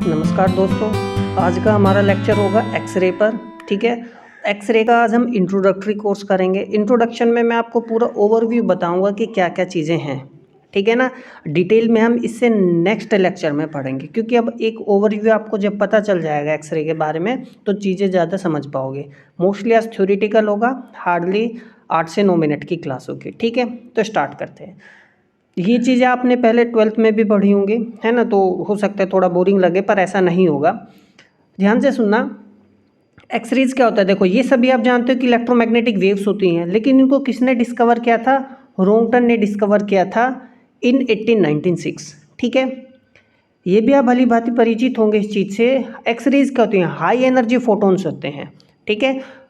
नमस्कार दोस्तों, आज का हमारा लेक्चर होगा एक्सरे पर। ठीक है, एक्सरे का आज हम इंट्रोडक्टरी कोर्स करेंगे। इंट्रोडक्शन में मैं आपको पूरा ओवरव्यू बताऊंगा कि क्या क्या चीज़ें हैं। ठीक है ना, डिटेल में हम इससे नेक्स्ट लेक्चर में पढ़ेंगे, क्योंकि अब एक ओवरव्यू आपको जब पता चल जाएगा एक्सरे के बारे में तो चीज़ें ज़्यादा समझ पाओगे। मोस्टली आज थ्योरेटिकल होगा, हार्डली 8 से 9 मिनट की क्लास होगी। ठीक है, तो स्टार्ट करते हैं। ये चीज़ें आपने पहले 12th में भी पढ़ी होंगी, है ना, तो हो सकता है थोड़ा बोरिंग लगे, पर ऐसा नहीं होगा। ध्यान से सुनना। एक्सरेज क्या होता है? देखो, ये सभी आप जानते हो कि इलेक्ट्रोमैग्नेटिक वेव्स होती हैं, लेकिन इनको किसने डिस्कवर किया था? रोंगटन ने डिस्कवर किया था इन 1896। ठीक है, ये भी आप भली भांति परिचित होंगे इस चीज़ से। एक्सरेज क्या होती हैं? हाई एनर्जी फोटोन्स होते हैं। ठीक है,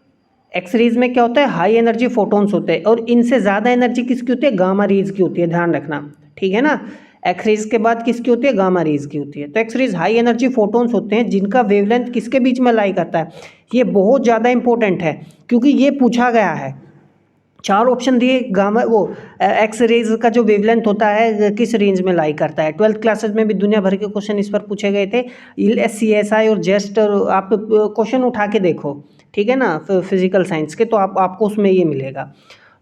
एक्सरेज में क्या होता है? हाई एनर्जी फोटोन्स होते हैं, और इनसे ज़्यादा एनर्जी किसकी होती है? गामा रेज की होती है, ध्यान रखना। ठीक है ना, एक्सरेज के बाद किसकी होती है? गामा रेज की होती है। तो एक्सरेज हाई एनर्जी फोटोन्स होते हैं जिनका वेवलेंथ किसके बीच में लाई करता है? ये बहुत ज़्यादा इंपॉर्टेंट है, क्योंकि ये पूछा गया है। 4 ऑप्शन दिए, गामा वो एक्स रेज का जो वेवलेंथ होता है किस रेंज में लाई करता है। 12th क्लासेस में भी दुनिया भर के क्वेश्चन इस पर पूछे गए थे। CSI और जेस्ट आप क्वेश्चन उठा के देखो, ठीक है ना, फिजिकल साइंस के, तो आपको उसमें ये मिलेगा।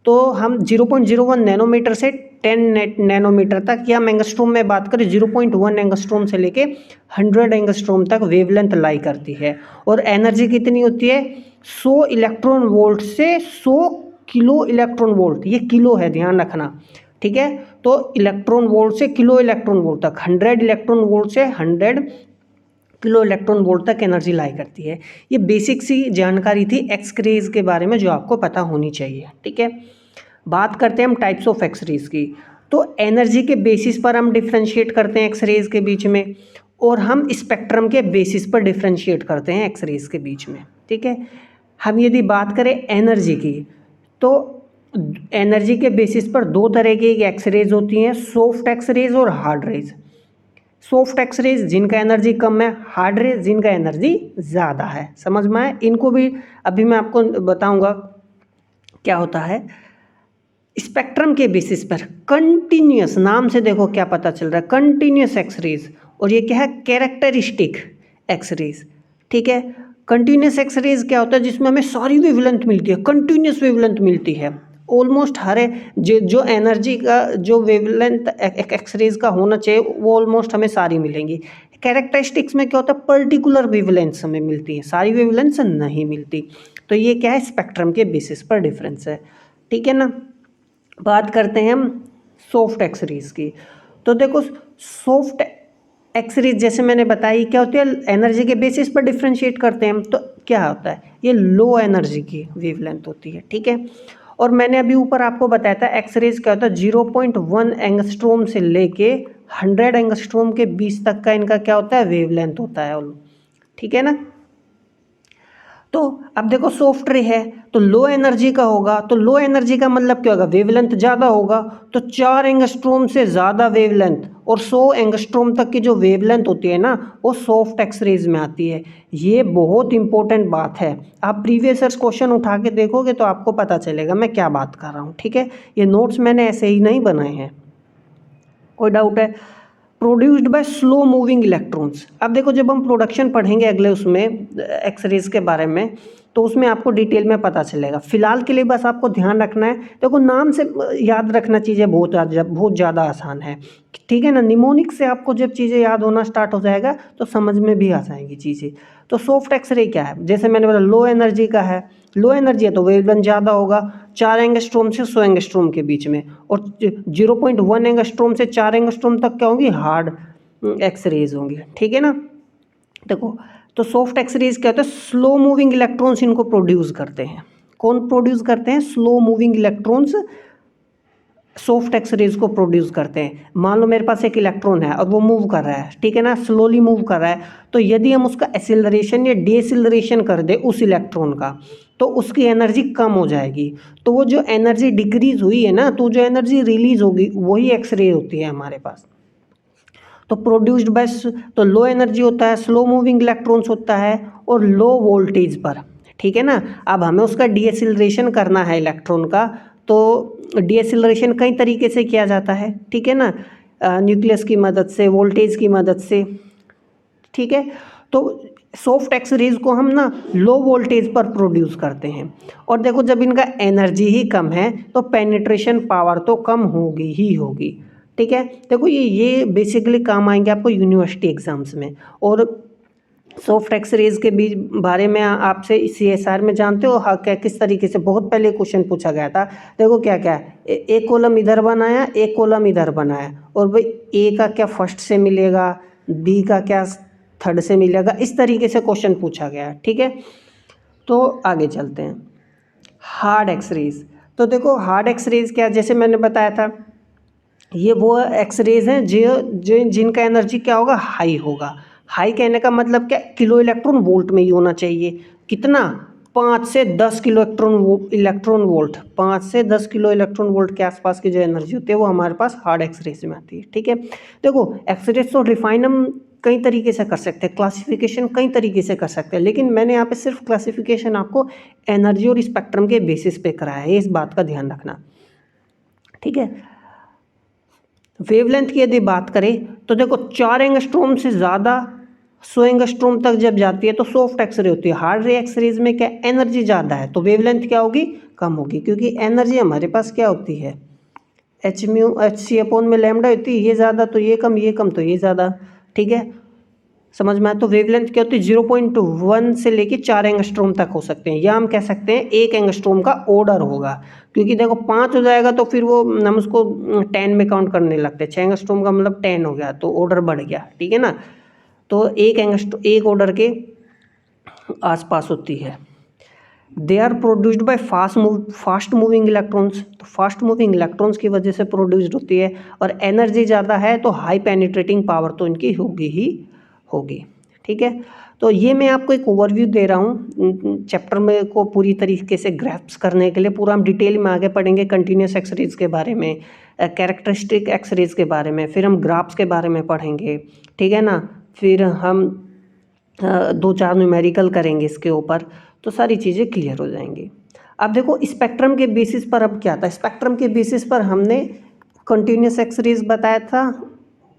तो हम 0.01 नैनोमीटर से 10 नैनोमीटर तक, या एंगस्ट्रोम में बात करें 0.1 एंगस्ट्रोम से लेके 100 एंगस्ट्रोम तक वेवलेंथ लाई करती है। और एनर्जी कितनी होती है? 100 इलेक्ट्रॉन वोल्ट से 100 किलो इलेक्ट्रॉन वोल्ट। ये किलो है, ध्यान रखना। ठीक है, तो इलेक्ट्रॉन वोल्ट से किलो इलेक्ट्रॉन वोल्ट तक, 100 इलेक्ट्रॉन वोल्ट से 100 किलो इलेक्ट्रॉन वोल्ट तक एनर्जी लाई करती है। ये बेसिक सी जानकारी थी एक्सरेज के बारे में जो आपको पता होनी चाहिए। ठीक है, बात करते हैं हम टाइप्स ऑफ एक्सरेज की। तो एनर्जी के बेसिस पर हम डिफ्रेंशिएट करते हैं एक्सरेज के बीच में, और हम स्पेक्ट्रम के बेसिस पर डिफ्रेंशिएट करते हैं एक्सरेज के बीच में। ठीक है, हम यदि बात करें एनर्जी की, तो एनर्जी के बेसिस पर 2 तरह की एक्सरेज होती हैं, सॉफ्ट एक्सरेज और हार्ड रेज। सॉफ्ट एक्सरेज जिनका एनर्जी कम है, हार्ड रेज जिनका एनर्जी ज़्यादा है। समझ में आए? इनको भी अभी मैं आपको बताऊंगा क्या होता है। स्पेक्ट्रम के बेसिस पर कंटिन्यूस, नाम से देखो क्या पता चल रहा है, कंटिन्यूस एक्सरेज। और ये क्या है? Characteristic X rays. ठीक है, कंटिन्यूस एक्सरेज क्या होता है? जिसमें हमें सारी वेवलेंथ मिलती है, कंटिन्यूस वेवलेंथ मिलती है। ऑलमोस्ट हर जो एनर्जी का जो वेवलेंथ एक्सरेज का होना चाहिए वो ऑलमोस्ट हमें सारी मिलेंगी। कैरेक्टरिस्टिक्स में क्या होता है? पर्टिकुलर वेवलेंथ्स हमें मिलती है, सारी वेवलेंथ्स नहीं मिलती। तो ये क्या है? स्पेक्ट्रम के बेसिस पर डिफरेंस है। ठीक है ना, बात करते हैं हम सॉफ्ट एक्सरेज की। तो देखो, सॉफ्ट एक्सरेज जैसे मैंने बताई क्या होती है, एनर्जी के बेसिस पर डिफ्रेंशिएट करते हैं हम। तो क्या होता है? ये लो एनर्जी की वेवलेंथ होती है। ठीक है, और मैंने अभी ऊपर आपको बताया था एक्सरेज क्या होता है, 0.1 एंगस्ट्रोम से लेके 100 एंगस्ट्रोम के बीच तक का इनका क्या होता है? वेवलेंथ होता है। ठीक है ना, तो अब देखो सॉफ्ट रे है तो लो एनर्जी का होगा, तो लो एनर्जी का मतलब क्या होगा? वेवलेंथ ज़्यादा होगा। तो 4 एंगस्ट्रोम से ज़्यादा वेवलेंथ और 100 एंगस्ट्रोम तक की जो वेवलेंथ होती है ना, वो सॉफ्ट एक्सरेज में आती है। ये बहुत इंपॉर्टेंट बात है, आप प्रीवियस ईयर्स क्वेश्चन उठा के देखोगे तो आपको पता चलेगा मैं क्या बात कर रहा हूँ। ठीक है, ये नोट्स मैंने ऐसे ही नहीं बनाए हैं। कोई डाउट है? Produced by slow moving electrons. अब देखो, जब हम प्रोडक्शन पढ़ेंगे अगले उसमें एक्सरेज के बारे में, तो उसमें आपको डिटेल में पता चलेगा। फिलहाल के लिए बस आपको ध्यान रखना है, देखो नाम से याद रखना चीज़ें बहुत ज़्यादा आसान है। ठीक है ना, निमोनिक से आपको जब चीज़ें याद होना स्टार्ट हो जाएगा तो समझ में भी आ जाएंगी चीज़ें। तो सॉफ्ट एक्सरे क्या है? जैसे मैंने बोला लो एनर्जी का है, लो एनर्जी है तो वेवलेंथ ज़्यादा होगा, 4 एंगस्ट्रोम से 100 एंगस्ट्रोम के बीच में, और 0.1 एंगस्ट्रोम से 4 एंगस्ट्रोम तक क्या होंगी? हार्ड एक्सरेज होंगी। ठीक है ना, देखो, तो सॉफ्ट एक्सरेज क्या होता है? स्लो मूविंग इलेक्ट्रॉन्स इनको प्रोड्यूस करते हैं। कौन प्रोड्यूस करते हैं? Slow moving electrons soft X rays को प्रोड्यूस करते हैं। मान लो मेरे पास एक इलेक्ट्रॉन है और वो मूव कर रहा है, ठीक है ना, स्लोली मूव कर रहा है, तो यदि हम उसका एसिलरेशन या डीएसिलरेशन कर दे उस इलेक्ट्रॉन का, तो उसकी एनर्जी कम हो जाएगी। तो वो जो एनर्जी डिक्रीज हुई है ना, तो जो एनर्जी रिलीज होगी वही एक्सरे होती है हमारे पास। तो प्रोड्यूस्ड बाय, तो लो एनर्जी होता है, स्लो मूविंग इलेक्ट्रॉन्स होता है, और लो वोल्टेज पर। ठीक है ना, अब हमें उसका डीएसिलरेशन करना है इलेक्ट्रॉन का, तो डीएसिलरेशन कई तरीके से किया जाता है। ठीक है ना, न्यूक्लियस की मदद से, वोल्टेज की मदद से। ठीक है। तो सॉफ्ट एक्स रेज को हम ना लो वोल्टेज पर प्रोड्यूस करते हैं, और देखो जब इनका एनर्जी ही कम है तो पेनिट्रेशन पावर तो कम होगी ही होगी, ठीक है। देखो ये बेसिकली काम आएंगे आपको यूनिवर्सिटी एग्जाम्स में। और सॉफ्ट एक्स रेज के बीच बारे में आपसे CSR में जानते हो हाँ, क्या किस तरीके से बहुत पहले क्वेश्चन पूछा गया था। देखो क्या क्या है, एक कॉलम इधर बनाया, एक कॉलम इधर बनाया, और भाई ए का क्या फर्स्ट से मिलेगा, बी का क्या थर्ड से मिलेगा, इस तरीके से क्वेश्चन पूछा गया है, ठीक है। तो आगे चलते हैं, हार्ड एक्स रेज। तो देखो हार्ड एक्स रेज क्या, जैसे मैंने बताया था, ये वो एक्स रेज हैं जो जो जिनका एनर्जी क्या होगा, हाई होगा। हाई कहने का मतलब क्या, किलो इलेक्ट्रॉन वोल्ट में ही होना चाहिए। कितना, 5 से 10 किलो इलेक्ट्रॉन वोल्ट, 5 से 10 किलो इलेक्ट्रॉन वोल्ट के आसपास की जो एनर्जी होती है वो हमारे पास हार्ड एक्स रेज में आती है, ठीक है। देखो एक्स रेज तो रिफाइन हम कई तरीके से कर सकते हैं, क्लासिफिकेशन कई तरीके से कर सकते हैं, लेकिन मैंने यहाँ पे सिर्फ क्लासिफिकेशन आपको एनर्जी और स्पेक्ट्रम के बेसिस पे कराया है, इस बात का ध्यान रखना, ठीक है। वेवलेंथ की यदि बात करें तो देखो 4 एंगस्ट्रोम से ज़्यादा 100 एंगस्ट्रोम तक जब जाती है तो सॉफ्ट एक्सरे होती है। हार्ड रे एक्सरेज में क्या एनर्जी ज़्यादा है तो वेवलेंथ क्या होगी, कम होगी, क्योंकि एनर्जी हमारे पास क्या होती है, Hc/में लैम्डा होती है, ये ज़्यादा तो ये कम, ये कम तो ये ज़्यादा, ठीक है। समझ में आया। तो वेवलेंथ क्या होती है, 0.1 से लेके 4 एंगस्ट्रोम तक हो सकते हैं, या हम कह सकते हैं 1 एंगस्ट्रोम का ऑर्डर होगा, क्योंकि देखो 5 हो जाएगा तो फिर वो हम उसको 10 में काउंट करने लगते हैं। 6 एंगस्ट्रोम का मतलब 10 हो गया तो ऑर्डर बढ़ गया, ठीक है ना। तो एक ऑर्डर के आसपास होती है। They are produced by fast moving electrons, तो फास्ट मूविंग इलेक्ट्रॉन्स की वजह से प्रोड्यूस्ड होती है, और एनर्जी ज़्यादा है तो हाई पेनिट्रेटिंग पावर तो इनकी होगी ही होगी, ठीक है। तो ये मैं आपको एक ओवरव्यू दे रहा हूँ चैप्टर में को पूरी तरीके से ग्रैस्प करने के लिए। पूरा हम डिटेल में आगे पढ़ेंगे, कंटिन्यूस एक्सरेज के बारे में, कैरेक्टरिस्टिक एक्सरेज के बारे में, फिर हम ग्राफ्स के बारे में पढ़ेंगे, ठीक है ना। फिर हम 2-4 न्यूमेरिकल करेंगे इसके ऊपर, तो सारी चीज़ें क्लियर हो जाएंगी। अब देखो स्पेक्ट्रम के बेसिस पर अब क्या था, स्पेक्ट्रम के बेसिस पर हमने कंटिन्यूस एक्सरेज बताया था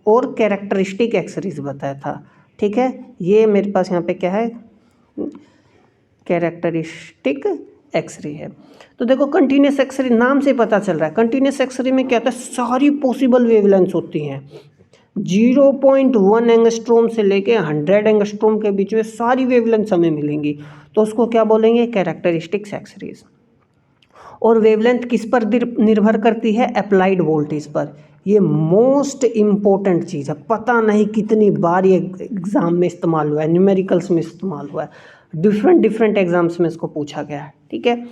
और कैरेक्टरिस्टिक एक्सरेज बताया था, ठीक है। ये मेरे पास यहाँ पे क्या है, कैरेक्टरिस्टिक एक्सरे है। तो देखो कंटिन्यूस एक्सरे नाम से पता चल रहा है, कंटिन्यूस एक्सरे में क्या होता है, सारी पॉसिबल वेवलेंथ्स होती हैं, 0.1 एंगस्ट्रोम से लेके 100 एंगस्ट्रोम के बीच में सारी वेवलेंथ्स हमें मिलेंगी, तो उसको क्या बोलेंगे, कैरेक्टरिस्टिक्स एक्सरेज। और वेवलेंथ किस पर निर्भर करती है, अप्लाइड वोल्टेज पर। ये मोस्ट इम्पोर्टेंट चीज़ है, पता नहीं कितनी बार ये एग्ज़ाम में इस्तेमाल हुआ है, न्यूमेरिकल्स में इस्तेमाल हुआ है, डिफरेंट एग्जाम्स में इसको पूछा गया है, ठीक है।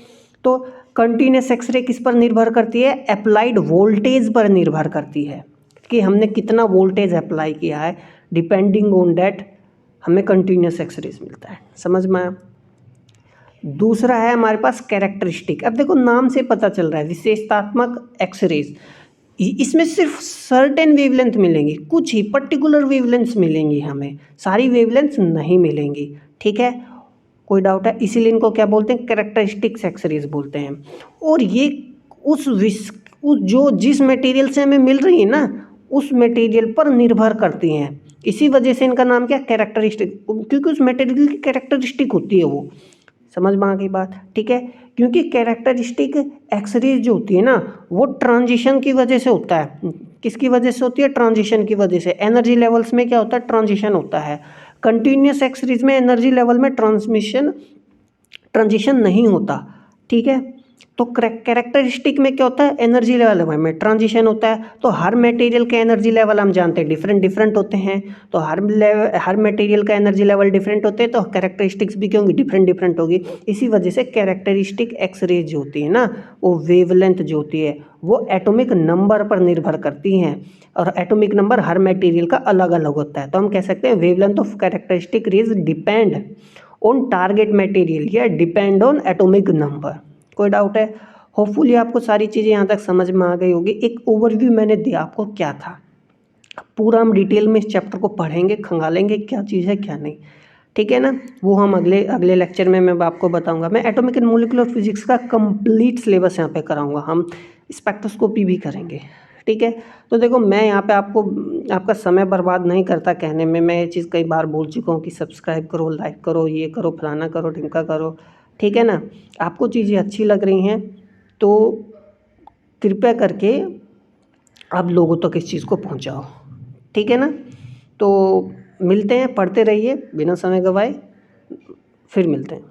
तो कंटिन्यूस एक्सरे किस पर निर्भर करती है, अप्लाइड वोल्टेज पर निर्भर करती है, कि हमने कितना वोल्टेज अप्लाई किया है, डिपेंडिंग ऑन डैट हमें कंटिन्यूस एक्सरेज मिलता है। समझ में आया। दूसरा है हमारे पास कैरेक्टरिस्टिक। अब देखो नाम से पता चल रहा है विशेषतात्मक एक्सरेज, इसमें सिर्फ सर्टेन वेवलेंथ मिलेंगी, कुछ ही पर्टिकुलर वेवलेंथ्स मिलेंगी, हमें सारी वेवलेंथ्स नहीं मिलेंगी, ठीक है। कोई डाउट है, इसीलिए इनको क्या बोलते हैं, कैरेक्टरिस्टिक्स एक्सरेज बोलते हैं। और ये उस जो जिस मटेरियल से हमें मिल रही है ना, उस मटेरियल पर निर्भर करती हैं, इसी वजह से इनका नाम क्या, कैरेक्टरिस्टिक, क्योंकि उस मटेरियल की कैरेक्टरिस्टिक होती है वो। समझ में आ गई बात, ठीक है। क्योंकि कैरेक्टरिस्टिक एक्सरेज जो होती है ना, वो ट्रांजिशन की वजह से होता है। किसकी वजह से होती है, ट्रांजिशन की वजह से। एनर्जी लेवल्स में क्या होता है, ट्रांजिशन होता है। कंटिन्यूस एक्सरेज में एनर्जी लेवल में ट्रांजिशन नहीं होता, ठीक है। तो कैरेक्टरिस्टिक में क्या होता है, एनर्जी लेवल में ट्रांजिशन होता है। तो हर मटेरियल के एनर्जी लेवल हम जानते हैं डिफरेंट होते हैं, तो हर मटेरियल का एनर्जी लेवल डिफरेंट होते हैं, तो कैरेक्टरिस्टिक्स भी क्या होंगी, डिफरेंट होगी। इसी वजह से कैरेक्टरिस्टिक एक्सरेज जो होती है ना, वो वेवलेंथ जो होती है वो एटॉमिक नंबर पर निर्भर करती हैं, और एटॉमिक नंबर हर मटेरियल का अलग अलग होता है। तो हम कह सकते हैं wavelength of characteristic rays depend on target material या डिपेंड ऑन एटॉमिक नंबर। कोई डाउट है, होपफुली आपको सारी चीज़ें यहाँ तक समझ में आ गई होगी। एक ओवरव्यू मैंने दिया आपको क्या था, पूरा हम डिटेल में इस चैप्टर को पढ़ेंगे, खंगालेंगे क्या चीज़ है क्या नहीं, ठीक है ना। वो हम अगले लेक्चर में मैं आपको बताऊंगा। मैं एटॉमिक एंड मॉलिक्यूलर फिजिक्स का कंप्लीट सिलेबस यहाँ पे कराऊंगा, हम स्पेक्ट्रोस्कोपी भी करेंगे, ठीक। ठीक है। तो देखो मैं यहाँ पे आपको आपका समय बर्बाद नहीं करता कहने में, मैं ये चीज़ कई बार बोल चुका हूँ कि सब्सक्राइब करो, लाइक करो, ये करो, फलाना करो, ढिमका करो, ठीक है ना। आपको चीज़ें अच्छी लग रही हैं तो कृपया करके आप लोगों तक इस चीज़ को पहुँचाओ, ठीक है ना। तो मिलते हैं, पढ़ते रहिए बिना समय गवाए, फिर मिलते हैं।